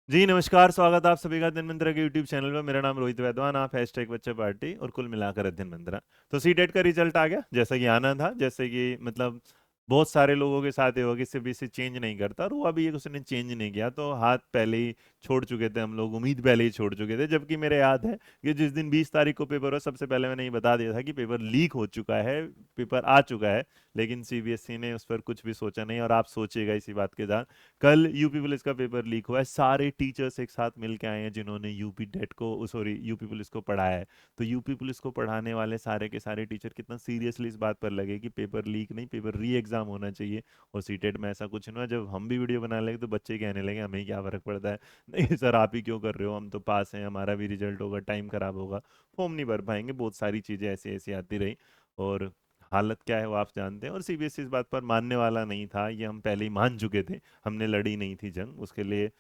जी नमस्कार, स्वागत है आप सभी का अध्ययन मंत्रा के यूट्यूब चैनल पर। मेरा नाम रोहित वैद्वान, आप हैशटैग बच्चे पार्टी और कुल मिलाकर अध्ययन मंत्रा। तो सीटेट का रिजल्ट आ गया, जैसा कि आना था, जैसे कि मतलब बहुत सारे लोगों के साथ ये होगा कि सीबीएसई चेंज नहीं करता, और वो अभी एक उसने चेंज नहीं किया, तो हाथ पहले ही छोड़ चुके थे हम लोग, उम्मीद पहले ही छोड़ चुके थे। जबकि मेरे याद है कि जिस दिन 20 तारीख को पेपर हो, सबसे पहले मैंने ये बता दिया था कि पेपर लीक हो चुका है, पेपर आ चुका है। लेकिन सीबीएसई ने उस पर कुछ भी सोचा नहीं, और आप सोचिएगा इसी बात के साथ, कल यूपी पुलिस का पेपर लीक हुआ है। सारे टीचर्स एक साथ मिलके आए हैं जिन्होंने यूपी टेट को, सॉरी, यूपी पुलिस को पढ़ाया है। तो यूपी पुलिस को पढ़ाने वाले सारे के सारे टीचर कितना सीरियसली इस बात पर लगे कि पेपर लीक नहीं, पेपर री एग्जाम होना चाहिए। और सीटेट में ऐसा कुछ नहीं हुआ। जब हम भी वीडियो बनाने लगे तो बच्चे कहने लगे हमें क्या फर्क पड़ता है, नहीं सर आप ही क्यों कर रहे हो, हम तो पास हैं, हमारा भी रिजल्ट होगा, टाइम खराब होगा, फॉर्म नहीं भर पाएंगे, बहुत सारी चीज़ें ऐसी ऐसी आती रही। और हालत क्या है वो आप जानते हैं। और सीबीएसई इस बात पर मानने वाला नहीं था, ये हम पहले ही मान चुके थे। हमने लड़ी नहीं थी जंग उसके लिए।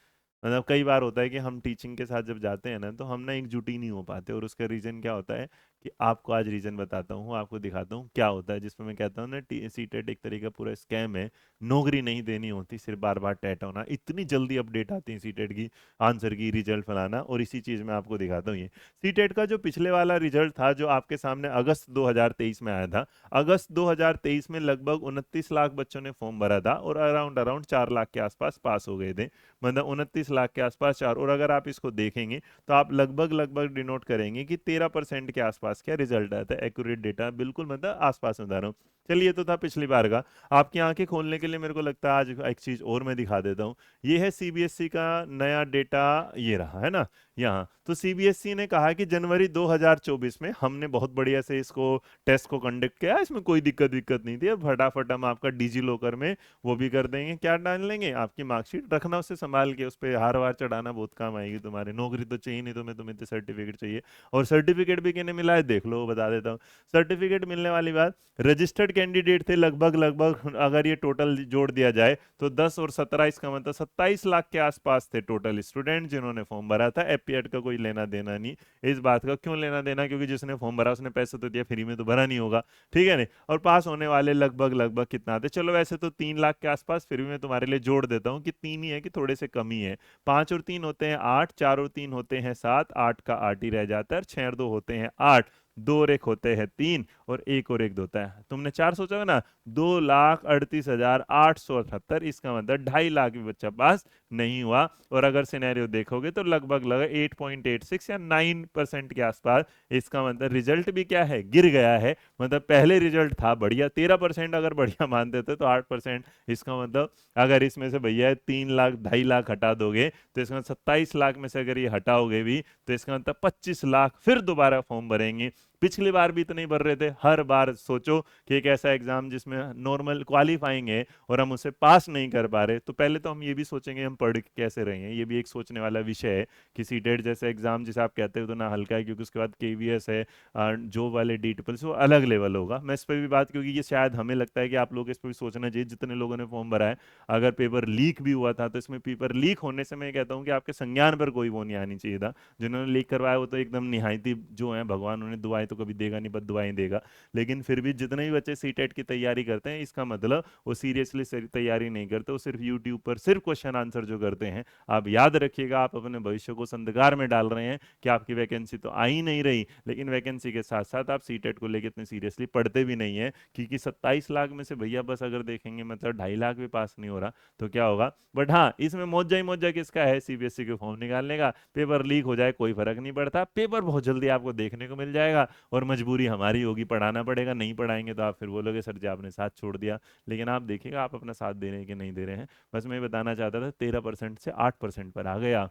मतलब कई बार होता है कि हम टीचिंग के साथ जब जाते हैं ना, तो हम ना एकजुट ही नहीं हो पाते, और उसका रीज़न क्या होता है कि आपको आज रीज़न बताता हूँ, आपको दिखाता हूँ क्या होता है, जिसमें मैं कहता हूँ ना सीटेट एक तरीके का पूरा स्कैम है। नौकरी नहीं देनी होती, सिर्फ बार बार टेट होना, इतनी जल्दी अपडेट आती है सीटेट की, आंसर की, रिजल्ट फलाना, और इसी चीज़ में आपको दिखाता हूँ ये सीटेट का जो पिछले वाला रिजल्ट था, जो आपके सामने अगस्त 2023 में आया था। अगस्त 2023 में लगभग 29 लाख बच्चों ने फॉर्म भरा था, और अराउंड अराउंड 4 लाख के आसपास पास हो गए थे। मतलब 29 लाख के आसपास चार, और अगर आप इसको देखेंगे तो आप लगभग लगभग डिनोट करेंगे कि 13% के आसपास क्या रिजल्ट आता है। एक्यूरेट डेटा बिल्कुल, मतलब आसपास में बता रहा हूँ। चलिए, तो था पिछली बार का। आपकी आंखें खोलने के लिए मेरे को लगता है आज एक चीज और मैं दिखा देता हूँ। ये है सीबीएसई का नया डेटा, ये रहा है ना यहाँ। तो सीबीएसई ने कहा कि जनवरी 2024 में हमने बहुत बढ़िया से इसको टेस्ट को कंडक्ट किया, इसमें कोई दिक्कत नहीं थी। अब फटाफट हम आपका डिजी लॉकर में वो भी कर देंगे, क्या डाल लेंगे, आपकी मार्कशीट रखना उसे संभाल के, उस पर हार वार चढ़ाना बहुत काम आएगी तुम्हारे। नौकरी तो चाहिए नहीं तुम्हें, तुम्हें तो सर्टिफिकेट चाहिए। और सर्टिफिकेट भी किन्हें मिला है देख लो, बता देता हूँ। सर्टिफिकेट मिलने वाली बात, रजिस्टर्ड कैंडिडेट थे लगभग लगभग, अगर ये टोटल जोड़ दिया जाए तो 10 और 17, इसका मतलब 27 लाख के आसपास थे टोटल स्टूडेंट जिन्होंने फॉर्म भरा था। एपीएड का कोई लेना देना नहीं। इस बात का क्यों लेना देना, क्योंकि जिसने फॉर्म भरा उसने पैसा तो दिया, फ्री में तो भरा नहीं होगा, ठीक है नहीं। और पास होने वाले लगभग लगभग कितना आते, चलो वैसे तो 3 लाख के आसपास, फिर भी मैं तुम्हारे लिए जोड़ देता हूँ कि तीन ही है, कि थोड़े से कम ही है। 5 और 3 होते हैं 8, 4 और 3 होते हैं 7, 8 का 8 ही रह जाता है, और 6 और 2 होते हैं 8, 2 और 1 होते हैं 3, और 1 और 1 होता है, तुमने 4 सोचा होगा ना, 2,38,878, इसका मतलब 2.5 लाख भी बच्चा पास नहीं हुआ। और अगर सिनेरियो देखोगे तो लगभग लगभग 8.86 या 9% के आसपास, इसका मतलब रिजल्ट भी क्या है, गिर गया है। मतलब पहले रिजल्ट था बढ़िया, 13% अगर बढ़िया मान देते तो 8%। इसका मतलब अगर इसमें से भैया 3 लाख 2.5 लाख हटा दोगे, तो इसका मतलब 27 लाख में से अगर ये हटाओगे भी, तो इसका मतलब 25 लाख फिर दोबारा फॉर्म भरेंगे। पिछली बार भी इतने ही भर रहे थे। हर बार सोचो कि एक ऐसा एग्जाम जिसमें नॉर्मल क्वालिफाइंग है और हम उसे पास नहीं कर पा रहे, तो पहले तो हम ये भी सोचेंगे हम पढ़ के कैसे रहे हैं। ये भी एक सोचने वाला विषय है कि सीटेट जैसे एग्जाम जिसे आप कहते हो तो ना हल्का है, क्योंकि उसके बाद केवीएस है, जो वाले डी ट्रिपल वो अलग लेवल होगा। मैं इस पर भी बात, क्योंकि ये शायद हमें लगता है कि आप लोग इस पर भी सोचना चाहिए जितने लोगों ने फॉर्म भरा है। अगर पेपर लीक भी हुआ था तो इसमें पेपर लीक होने से मैं कहता हूँ कि आपके संज्ञान पर कोई वो नहीं आनी चाहिए था। जिन्होंने लीक करवाया वो तो एकदम निहायती जो है भगवान, उन्हें दुआएं तो कभी देगा नहीं, बद दुआएं देगा। लेकिन फिर भी जितने भी बच्चे सीटेट की तैयारी करते हैं, इसका मतलब वो सीरियसली तैयारी नहीं करते, वो सिर्फ यूट्यूब पर सिर्फ क्वेश्चन आंसर जो करते हैं। आप याद रखिएगा, आप अपने भविष्य को संधकार में डाल रहे हैं कि आपकी वैकेंसी तो आ ही नहीं रही, लेकिन वैकेंसी के साथ साथ आप सीटेट को लेकर इतने सीरियसली पढ़ते भी नहीं है। क्योंकि 27 लाख में से भैया बस अगर देखेंगे मतलब 2.5 लाख भी पास नहीं हो रहा, तो क्या होगा। बट हाँ, इसमें मौजा ही मौजा किसका है, सीबीएसई के फॉर्म निकालने का। पेपर लीक हो जाए कोई फर्क नहीं पड़ता, पेपर बहुत जल्दी आपको देखने को मिल जाएगा। और मजबूरी हमारी होगी, पढ़ाना पड़ेगा, नहीं पढ़ाएंगे तो आप फिर बोलोगे सर जी आपने साथ छोड़ दिया। लेकिन आप देखिएगा आप अपना साथ दे रहे हैं कि नहीं दे रहे हैं। बस मैं ये बताना चाहता था, 13% से 8% पर आ गया।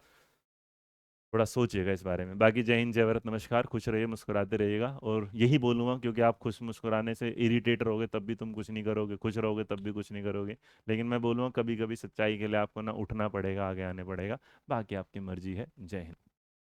थोड़ा सोचिएगा इस बारे में। बाकी जय हिंद, जय भारत, नमस्कार, खुश रहिए, मुस्कुराते रहिएगा। और यही बोलूंगा, क्योंकि आप खुश मुस्कुराने से इरिटेट रहोगे तब भी तुम कुछ नहीं करोगे, खुश रहोगे तब भी कुछ नहीं करोगे। लेकिन मैं बोलूँगा कभी कभी सच्चाई के लिए आपको ना उठना पड़ेगा, आगे आने पड़ेगा। बाकी आपकी मर्जी है। जय हिंद।